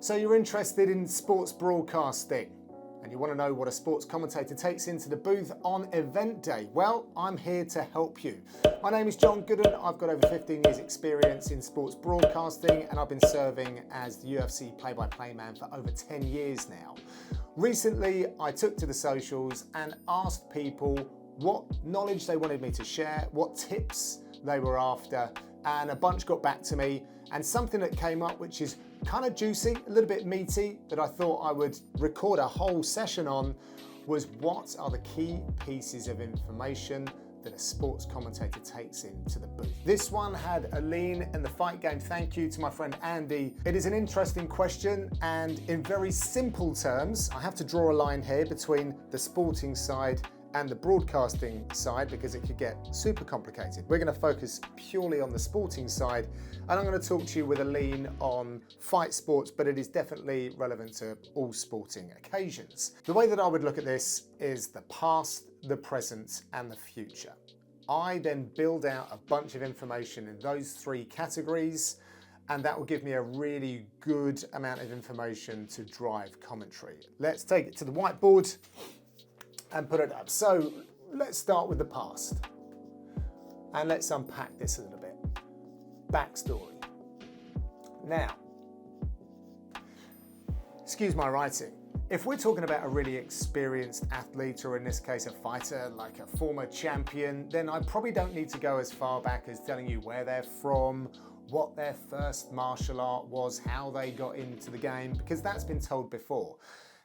So you're interested in sports broadcasting and you want to know what a sports commentator takes into the booth on event day? Well, I'm here to help you. My name is Gooden. I've got over 15 years experience in sports broadcasting and I've been serving as the UFC play-by-play man for over 10 years now. Recently, I took to the socials and asked people what knowledge they wanted me to share, what tips they were after, and a bunch got back to me, and something that came up which is kind of juicy, a little bit meaty, that I thought I would record a whole session on was what are the key pieces of information that a sports commentator takes into the booth. This one had a lean in the fight game. Thank you to my friend Andy. It is an interesting question, and in very simple terms, I have to draw a line here between the sporting side and the broadcasting side because it could get super complicated. We're going to focus purely on the sporting side, and I'm going to talk to you with a lean on fight sports, but it is definitely relevant to all sporting occasions. The way that I would look at this is the past, the present, and the future. I then build out a bunch of information in those three categories, and that will give me a really good amount of information to drive commentary. Let's take it to the whiteboard and put it up. So let's start with the past and let's unpack this a little bit. Backstory. Now, excuse my writing. If we're talking about a really experienced athlete, or in this case a fighter, like a former champion, then I probably don't need to go as far back as telling you where they're from, what their first martial art was, how they got into the game, because that's been told before.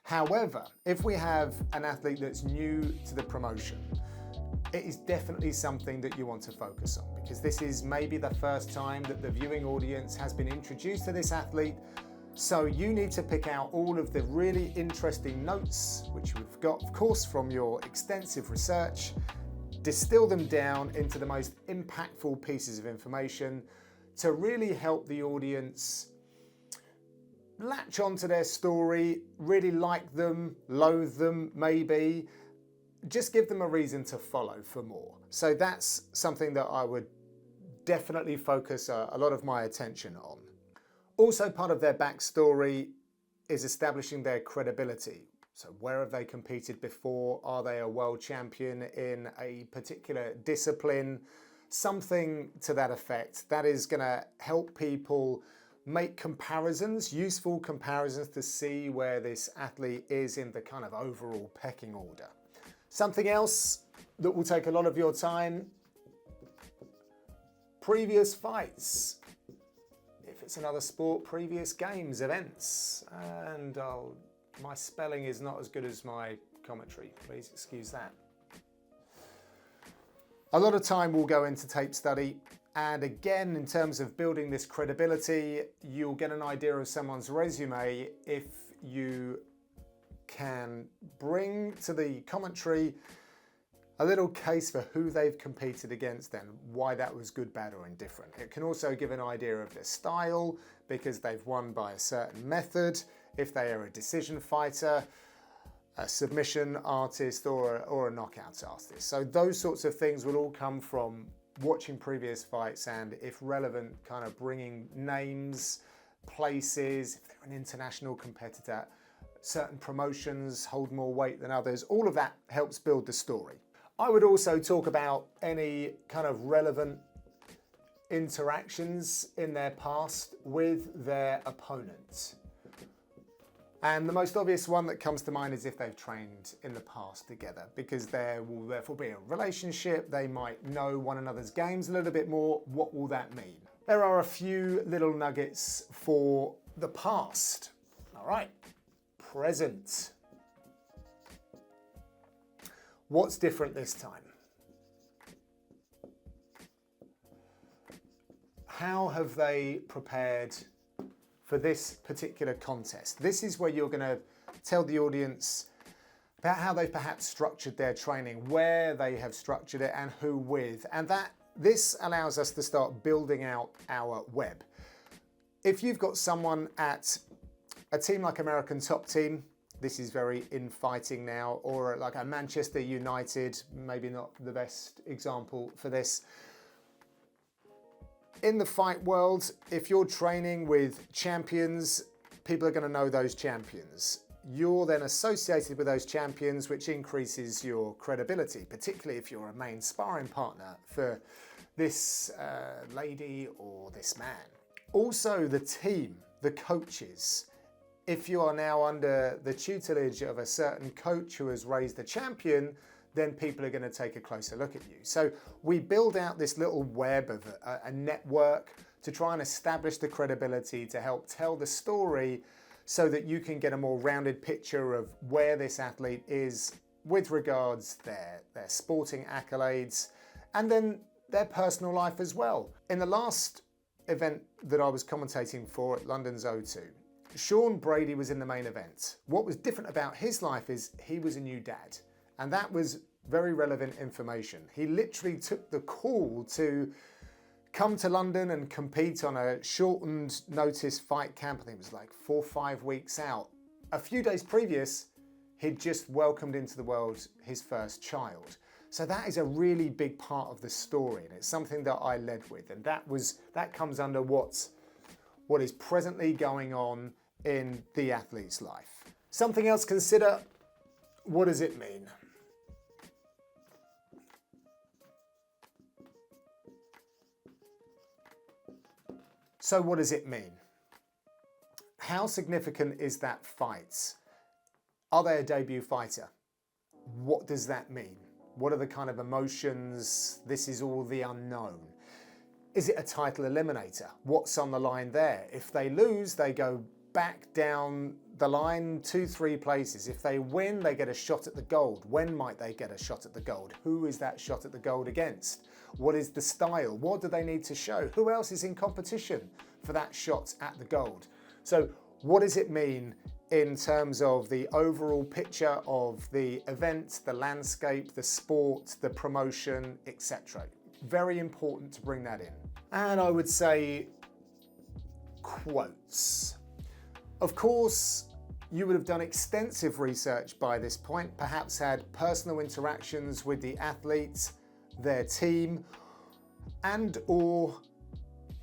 However, if we have an athlete that's new to the promotion, it is definitely something that you want to focus on, because this is maybe the first time that the viewing audience has been introduced to this athlete. So you need to pick out all of the really interesting notes, which you've got, of course, from your extensive research, distill them down into the most impactful pieces of information to really help the audience latch onto their story, really like them, loathe them, maybe. Just give them a reason to follow for more. So that's something that I would definitely focus a lot of my attention on. Also, part of their backstory is establishing their credibility. So where have they competed before? Are they a world champion in a particular discipline? Something to that effect. That is going to help people make comparisons, useful comparisons, to see where this athlete is in the kind of overall pecking order. Something else that will take a lot of your time, previous fights. If it's another sport, previous games, events. And my spelling is not as good as my commentary, please excuse that. A lot of time will go into tape study. And again, in terms of building this credibility, you'll get an idea of someone's resume if you can bring to the commentary a little case for who they've competed against and why that was good, bad, or indifferent. It can also give an idea of their style because they've won by a certain method, if they are a decision fighter, a submission artist, or a knockout artist. So those sorts of things will all come from watching previous fights and, if relevant, kind of bringing names, places, if they're an international competitor, certain promotions hold more weight than others. All of that helps build the story. I would also talk about any kind of relevant interactions in their past with their opponents. And the most obvious one that comes to mind is if they've trained in the past together, because there will therefore be a relationship. They might know one another's games a little bit more. What will that mean? There are a few little nuggets for the past. All right, present. What's different this time? How have they prepared for this particular contest? This is where you're going to tell the audience about how they've perhaps structured their training, where they have structured it, and who with. And this allows us to start building out our web. If you've got someone at a team like American Top Team, this is very in fighting now, or like a Manchester United, maybe not the best example for this. In the fight world, if you're training with champions, people are going to know those champions. You're then associated with those champions, which increases your credibility, particularly if you're a main sparring partner for this lady or this man. Also, the team, the coaches. If you are now under the tutelage of a certain coach who has raised a champion, then people are going to take a closer look at you. So we build out this little web of a network to try and establish the credibility, to help tell the story so that you can get a more rounded picture of where this athlete is with regards their sporting accolades and then their personal life as well. In the last event that I was commentating for at London's O2, Sean Brady was in the main event. What was different about his life is he was a new dad, and that was very relevant information. He literally took the call to come to London and compete on a shortened notice fight camp. I think it was like 4 or 5 weeks out. A few days previous, he'd just welcomed into the world his first child. So that is a really big part of the story, and it's something that I led with, and that comes under what is presently going on in the athlete's life. Something else, consider, what does it mean? So what does it mean? How significant is that fight? Are they a debut fighter? What does that mean? What are the kind of emotions? This is all the unknown. Is it a title eliminator? What's on the line there? If they lose, they go back down the line 2-3 places. If they win, they get a shot at the gold. When might they get a shot at the gold? Who is that shot at the gold against? What is the style? What do they need to show? Who else is in competition for that shot at the gold? So what does it mean in terms of the overall picture of the event, the landscape, the sport, the promotion, etc.? Very important to bring that in. And I would say quotes. Of course, you would have done extensive research by this point, perhaps had personal interactions with the athletes, their team, and or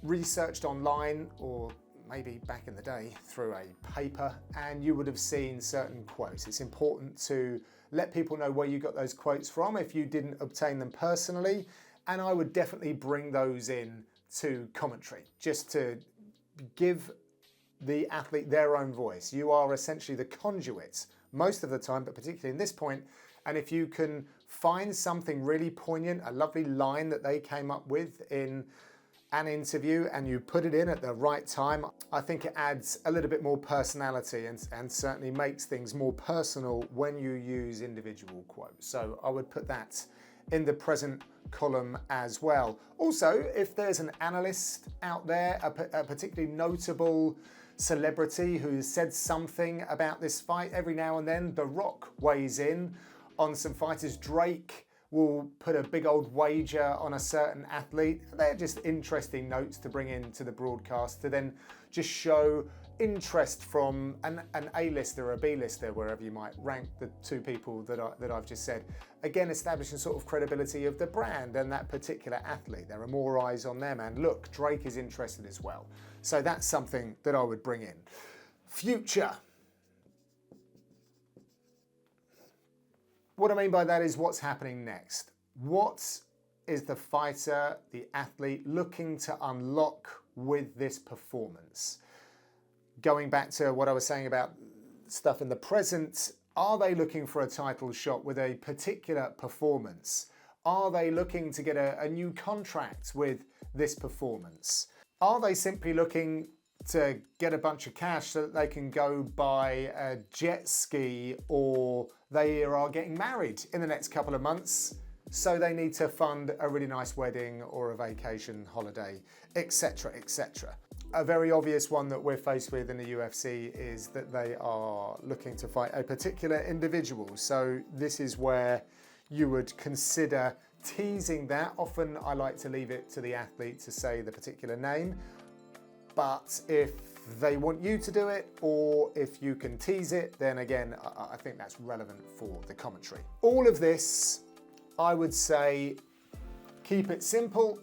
researched online, or maybe back in the day through a paper, and you would have seen certain quotes. It's important to let people know where you got those quotes from if you didn't obtain them personally, and I would definitely bring those in to commentary, just to give the athlete their own voice. You are essentially the conduit most of the time, but particularly in this point. And if you can find something really poignant, a lovely line that they came up with in an interview, and you put it in at the right time, I think it adds a little bit more personality and certainly makes things more personal when you use individual quotes. So I would put that in the present column as well. Also, if there's an analyst out there, a particularly notable celebrity who said something about this fight, every now and then The Rock weighs in on some fighters. Drake will put a big old wager on a certain athlete. They're just interesting notes to bring into the broadcast to then just show interest from an A-lister or a B-lister, wherever you might rank the two people that I've just said. Again, establishing sort of credibility of the brand and that particular athlete. There are more eyes on them, and look, Drake is interested as well. So that's something that I would bring in. Future. What I mean by that is what's happening next. What is the fighter, the athlete looking to unlock with this performance? Going back to what I was saying about stuff in the present, are they looking for a title shot with a particular performance? Are they looking to get a new contract with this performance? Are they simply looking to get a bunch of cash so that they can go buy a jet ski, or they are getting married in the next couple of months, so they need to fund a really nice wedding or a vacation holiday, etc., etc. A very obvious one that we're faced with in the UFC is that they are looking to fight a particular individual. So this is where you would consider teasing that. Often I like to leave it to the athlete to say the particular name, but if they want you to do it, or if you can tease it, then again, I think that's relevant for the commentary. All of this, I would say, keep it simple,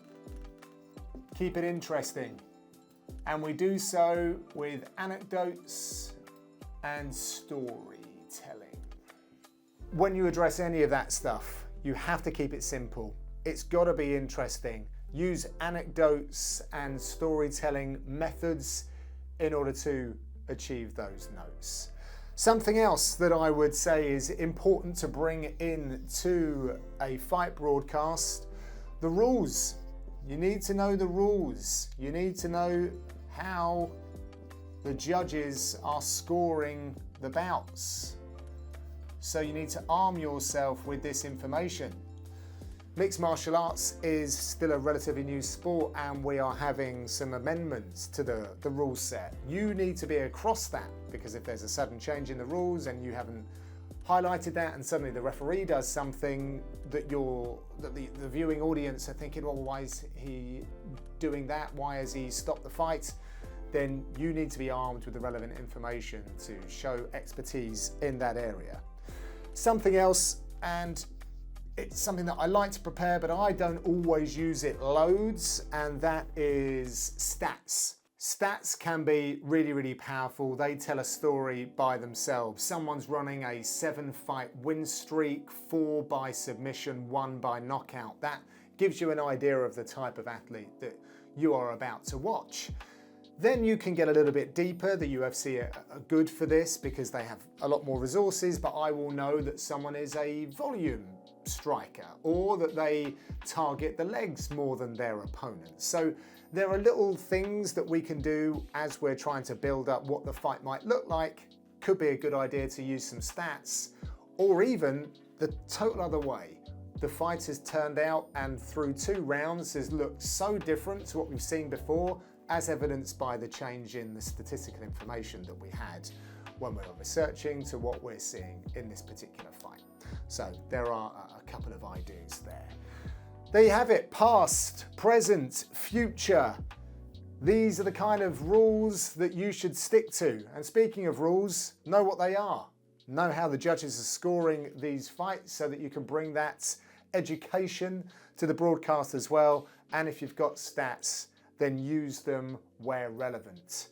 keep it interesting. And we do so with anecdotes and storytelling. When you address any of that stuff, you have to keep it simple. It's got to be interesting. Use anecdotes and storytelling methods in order to achieve those notes. Something else that I would say is important to bring into a fight broadcast, the rules. You need to know the rules. You need to know how the judges are scoring the bouts. So you need to arm yourself with this information. Mixed martial arts is still a relatively new sport, and we are having some amendments to the rule set. You need to be across that, because if there's a sudden change in the rules and you haven't highlighted that and suddenly the referee does something that the viewing audience are thinking, well, why is he doing that? Why has he stopped the fight? Then you need to be armed with the relevant information to show expertise in that area. Something else, and it's something that I like to prepare, but I don't always use it loads, and that is stats. Stats can be really, really powerful. They tell a story by themselves. Someone's running a 7-fight win streak, 4 by submission, 1 by knockout. That gives you an idea of the type of athlete that you are about to watch. Then you can get a little bit deeper. The UFC are good for this because they have a lot more resources, but I will know that someone is a volume striker, or that they target the legs more than their opponents. So there are little things that we can do as we're trying to build up what the fight might look like. Could be a good idea to use some stats, or even the total other way. The fight has turned out and through 2 rounds has looked so different to what we've seen before, as evidenced by the change in the statistical information that we had when we were researching to what we're seeing in this particular fight. So there are a couple of ideas there. There you have it, past, present, future. These are the kind of rules that you should stick to. And speaking of rules, know what they are. Know how the judges are scoring these fights so that you can bring that education to the broadcast as well. And if you've got stats, then use them where relevant.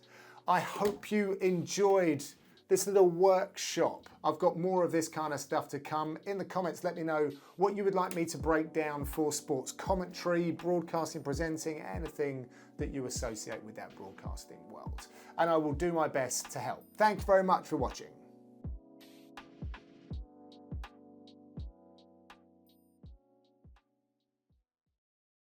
I hope you enjoyed this little workshop. I've got more of this kind of stuff to come. In the comments, let me know what you would like me to break down for sports commentary, broadcasting, presenting, anything that you associate with that broadcasting world. And I will do my best to help. Thank you very much for watching.